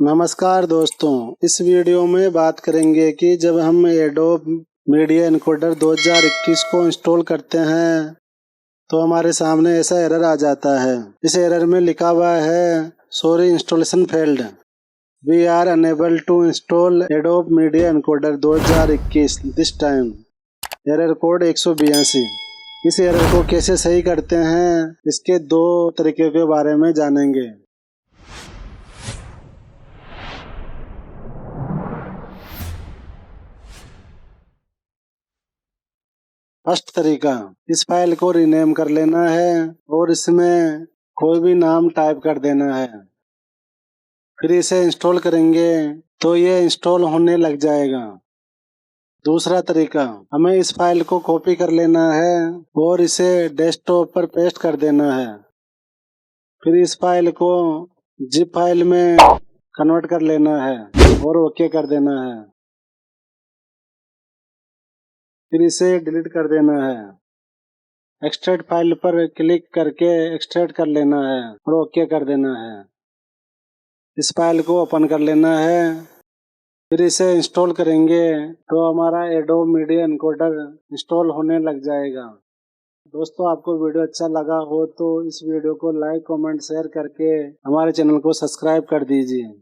नमस्कार दोस्तों, इस वीडियो में बात करेंगे कि जब हम एडोब मीडिया एनकोडर 2021 को इंस्टॉल करते हैं तो हमारे सामने ऐसा एरर आ जाता है। इस एरर में लिखा हुआ है sorry installation failed, we are unable to install Adobe Media Encoder 2021 this time. Error code 182। इस एरर को कैसे सही करते हैं, इसके दो तरीके के बारे में जानेंगे। फर्स्ट तरीका, इस फाइल को रीनेम कर लेना है और इसमें कोई भी नाम टाइप कर देना है। फिर इसे इंस्टॉल करेंगे तो ये इंस्टॉल होने लग जाएगा। दूसरा तरीका, हमें इस फाइल को कॉपी कर लेना है और इसे डेस्कटॉप पर पेस्ट कर देना है। फिर इस फाइल को जिप फाइल में कन्वर्ट कर लेना है और ओके कर देना है। फिर इसे डिलीट कर देना है। एक्सट्रैक्ट फाइल पर क्लिक करके एक्सट्रैक्ट कर लेना है और ओके कर देना है। इस फाइल को ओपन कर लेना है। फिर इसे इंस्टॉल करेंगे तो हमारा एडोब मीडिया एनकोडर इंस्टॉल होने लग जाएगा। दोस्तों, आपको वीडियो अच्छा लगा हो तो इस वीडियो को लाइक, कमेंट, शेयर करके हमारे चैनल को सब्सक्राइब कर दीजिए।